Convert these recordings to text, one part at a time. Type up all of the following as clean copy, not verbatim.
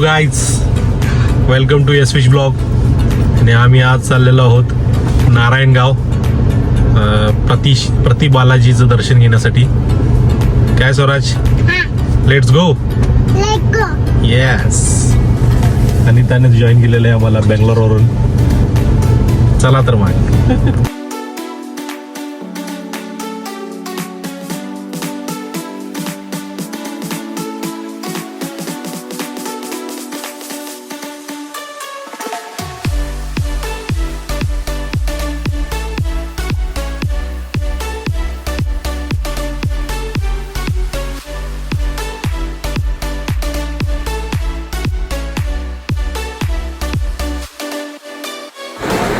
Guys, welcome to Yashvish blog. आणि आम्ही आज चाललेलो आहोत नारायणगाव प्रति बालाजीचं दर्शन घेण्यासाठी. काय स्वराज, लेट्स गो. येस. आणि त्याने जॉईन केलेलं आहे आम्हाला बेंगलोरवरून. चला तर मग.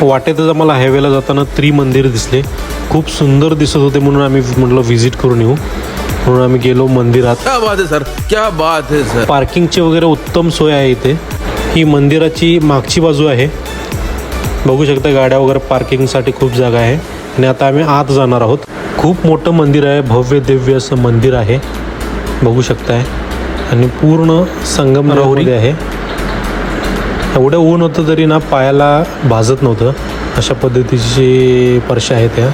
वाटेतच आम्हाला हायवेला जाताना त्रिमंदिर दिसले. खूप सुंदर दिसत होते म्हणून आम्ही म्हटलं व्हिजिट करून येऊ. म्हणून आम्ही गेलो मंदिरात. क्या बात है सर, क्या बात है सर. पार्किंगची वगैरे उत्तम सोय आहे इथे. ही मंदिराची मागची बाजू आहे. बघू शकता गाड्या वगैरे पार्किंगसाठी खूप जागा आहे. आणि आता आम्ही आत जाणार आहोत. खूप मोठं मंदिर आहे, भव्य दिव्य असं मंदिर आहे, बघू शकताय. आणि पूर्ण संगमरवरी आहे. एवढं ऊन होतं तरी ना पायाला भाजत नव्हतं. अशा पद्धतीची फरशी आहे त्या.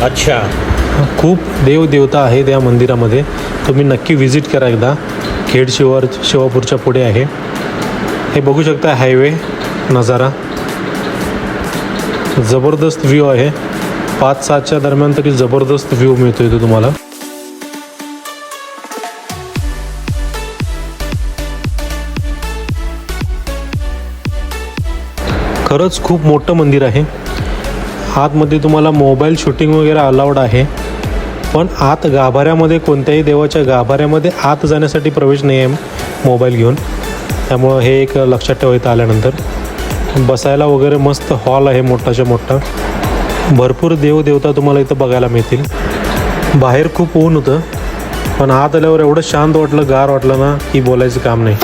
अच्छा. खूप देवदेवता आहे त्या मंदिरामध्ये. तुम्ही नक्की व्हिजिट करा एकदा. खेड शिवापूरच्या पुढे आहे. हे बघू शकता हायवे नजारा. जबरदस्त व्ह्यू आहे. 5-7च्या दरम्यान तरी जबरदस्त व्ह्यू मिळतो इथे तुम्हाला. खरंच खूप मोठं मंदिर आहे. आतमध्ये तुम्हाला मोबाईल शूटिंग वगैरे अलाउड आहे. पण आत गाभाऱ्यामध्ये, कोणत्याही देवाच्या गाभाऱ्यामध्ये आत जाण्यासाठी प्रवेश नाही आहे मोबाईल घेऊन. त्यामुळं हे एक लक्षात ठेवायचं आल्यानंतर. बसायला वगैरे मस्त हॉल आहे मोठाच्या मोठा. भरपूर देवदेवता तुम्हाला इथं बघायला मिळतील. बाहेर खूप ऊन होतं, पण आत आल्यावर एवढं शांत वाटलं, गार वाटलं ना की बोलायचं काम नाही.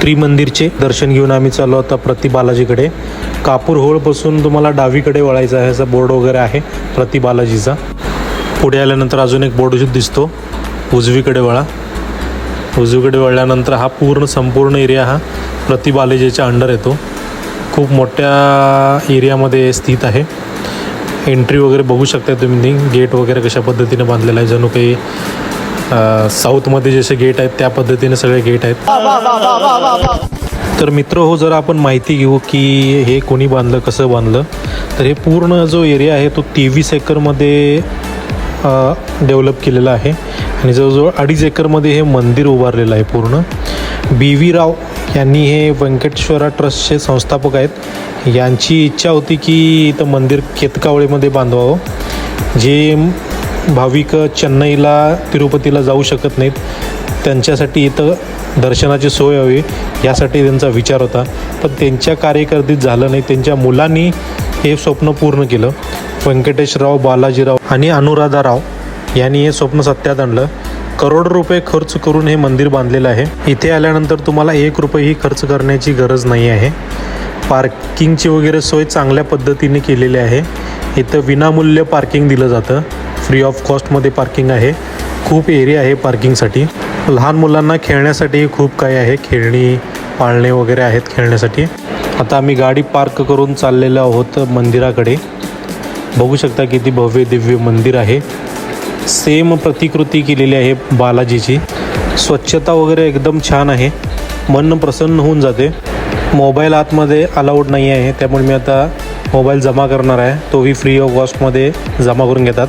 त्रिमंदिरचे दर्शन घेऊन आम्ही चाललो आता प्रति बालाजीकडे. कापूर होळपासून तुम्हाला डावीकडे वळायचं आहे, असा बोर्ड वगैरे आहे प्रति बालाजीचा. पुढे आल्यानंतर अजून एक बोर्ड दिसतो, उजवीकडे वळा. उजवीकडे वळल्यानंतर हा संपूर्ण एरिया हा प्रति बालाजीच्या अंडर येतो. खूप मोठ्या एरियामध्ये स्थित आहे. एंट्री वगैरे बघू शकता तुम्ही. गेट वगैरे कशा पद्धतीने बांधलेलं आहे, जणू काही साऊथमध्ये जसे गेट आहेत त्या पद्धतीने सगळे गेट आहेत. तर मित्र हो, जर आपण माहिती घेऊ की हे कोणी बांधलं, कसं बांधलं. तर हे पूर्ण जो एरिया आहे तो 23 एकरमध्ये डेव्हलप केलेला आहे. आणि जवळजवळ 2.5 एकरमध्ये हे मंदिर उभारलेलं आहे पूर्ण. BV राव यांनी, हे व्यंकटेश्वरा ट्रस्टचे संस्थापक आहेत, यांची इच्छा होती की इथं मंदिर केतकावळीमध्ये बांधवावं. जे भाविक चेन्नईला, तिरुपतीला जाऊ शकत नाहीत, त्यांच्यासाठी इथं दर्शनाची सोय हवी, यासाठी त्यांचा विचार होता. पण त्यांच्या कार्यकर्तीत झालं नाही. त्यांच्या मुलांनी हे स्वप्न पूर्ण केलं. व्यंकटेशराव, बालाजीराव आणि अनुराधाराव यांनी हे स्वप्न सत्यात आणलं. करोड रुपये खर्च करून हे मंदिर बांधलेलं आहे. इथे आल्यानंतर तुम्हाला 1 रुपयेही खर्च करण्याची गरज नाही आहे. पार्किंगची वगैरे सोय चांगल्या पद्धतीने केलेली आहे. इथं विनामूल्य पार्किंग दिलं जातं. फ्री ऑफ कॉस्टमध्ये पार्किंग आहे. खूप एरिया आहे पार्किंगसाठी. लहान मुलांना खेळण्यासाठी खूप काही आहे. खेळणी, पाळणे वगैरे आहेत खेळण्यासाठी. आता आम्ही गाडी पार्क करून चाललेलो आहोत मंदिराकडे. बघू शकता किती भव्य दिव्य मंदिर आहे. सेम प्रतिकृती केलेली आहे बालाजीची. स्वच्छता वगैरे एकदम छान आहे. मन प्रसन्न होऊन जाते. मोबाईल आतमध्ये अलाउड नाही आहे, त्यामुळे मी आता मोबाईल जमा करणार आहे. तोही फ्री ऑफ कॉस्टमध्ये जमा करून घेतात.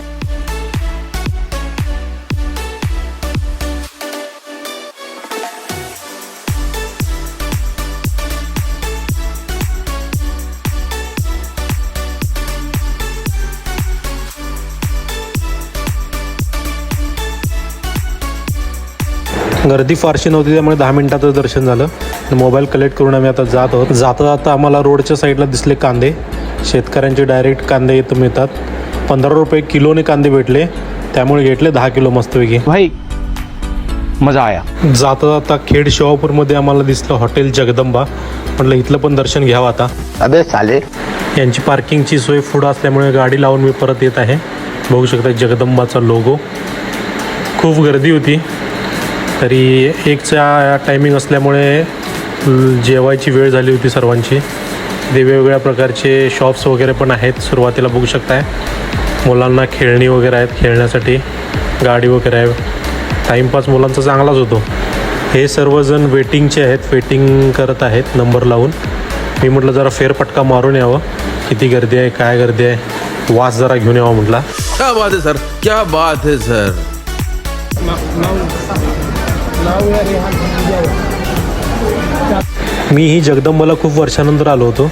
गर्दी फारशी नव्हती त्यामुळे 10 मिनिटाचं दर्शन झालं. मोबाईल कलेक्ट करून आम्ही आता जात आहोत. जाता जाता आम्हाला रोडच्या साईडला दिसले कांदे. शेतकऱ्यांचे डायरेक्ट कांदे इथं मिळतात. 15 रुपये किलोने कांदे भेटले, त्यामुळे घेतले 10 किलो मस्तपैकी. भाई मजा आया. जाता जाता खेड शिवापूरमध्ये आम्हाला दिसलं हॉटेल जगदंबा. म्हटलं इथलं पण दर्शन घ्यावं आता. अबे साले. यांची पार्किंगची सोय पुढं असल्यामुळे गाडी लावून मी परत येत आहे. बघू शकता जगदंबाचा लोगो. खूप गर्दी होती, तरी 1चा टायमिंग असल्यामुळे जेवायची वेळ झाली होती सर्वांची. ते वेगवेगळ्या प्रकारचे शॉप्स वगैरे पण आहेत. सुरुवातीला बघू शकताय मुलांना खेळणी वगैरे आहेत, खेळण्यासाठी गाडी वगैरे आहे. टाईमपास मुलांचा चांगलाच होतो. हे सर्वजण वेटिंगचे आहेत, वेटिंग करत आहेत नंबर लावून. मी म्हटलं जरा फेरफटका मारून यावं, किती गर्दी आहे काय गर्दी आहे, वास जरा घेऊन यावं म्हटला. क्या बात है सर, क्या बात है सर. मी ही जगदंबाला खूप वर्षानंतर आलो होतो.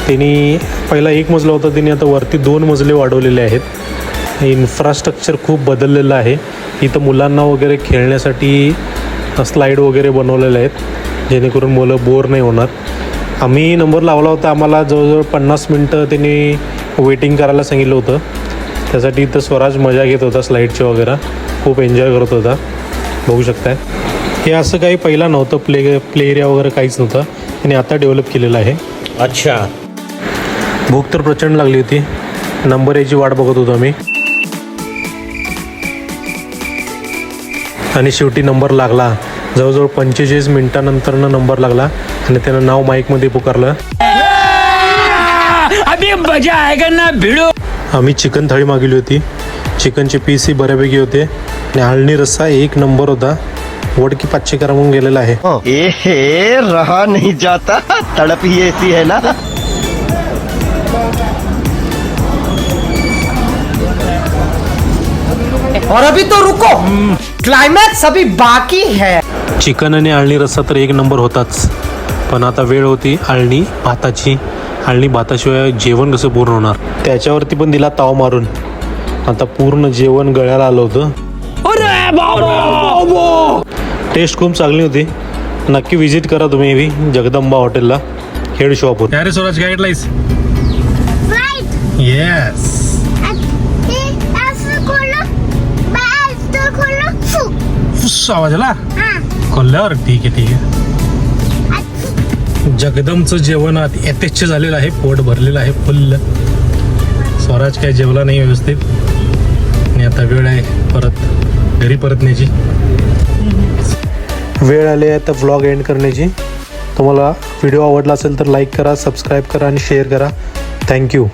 त्यांनी पहिला 1 मजला होता, त्यांनी आता वरती 2 मजले वाढवलेले आहेत. इन्फ्रास्ट्रक्चर खूप बदललेलं आहे. इथं मुलांना वगैरे खेळण्यासाठी स्लाईड वगैरे बनवलेले आहेत, जेणेकरून मुलं बोर नाही होणार. आम्ही नंबर लावला होता, आम्हाला जवळजवळ 50 मिनटं त्यांनी वेटिंग करायला सांगितलं होतं. त्यासाठी इथं स्वराज मजा घेत होता, स्लाईडचे वगैरे खूप एन्जॉय करत होता. बघू शकताय हे असं काही पहिला नव्हतं. प्ले एरिया वगैरे काहीच नव्हतं, आणि आता डेव्हलप केलेलं आहे. अच्छा. भूक तर प्रचंड लागली होती. नंबर याची वाट बघत होतो आम्ही, आणि शेवटी नंबर लागला. जवळजवळ 45 मिनिटानंतरनं नंबर लागला, आणि त्यानं नाव माईकमध्ये पुकारलं. अभी मजा आएगा ना भिड़ो. आम्ही चिकन थाळी मागवली होती. चिकनचे पीसही बऱ्यापैकी होते, आणि आळणी रस्सा 1 नंबर होता. वडकी 500 करा म्हणून गेलेला आहे. ए रहा नहीं जाता, तड़प ही ऐसी है ना. और अभी तो रुको, क्लाइमैक्स अभी बाकी है. चिकन आणि आळणी रस्सा तर 1 नंबर होताच, पण आता वेळ होती आळणी भाताची. आळणी भाताशिवाय जेवण कसं पूर्ण होणार. त्याच्यावरती पण दिला ताव मारून. आता पूर्ण जेवण गळ्याला आलं होतं. टेस्ट खूप चांगली होती. नक्की विजिट करा तुम्ही ही जगदंबा हॉटेलला, खेड शिवापूर. अरे स्वराज काय घेतलायस? येस. आवाज आला खोलल्यावर. ठीक आहे. जगदमचं जेवण यथेच्छ झालेलं आहे. पोट भरलेलं आहे फुल्ल. स्वराज काय जेवला नाही व्यवस्थित, आणि आता वेळ आहे परत घरी परतण्याची. वेळ आली आहे आता व्लॉग एंड करण्याची. तुम्हाला व्हिडिओ आवडला असेल तर लाईक करा, सबस्क्राईब करा आणि शेअर करा. थँक्यू.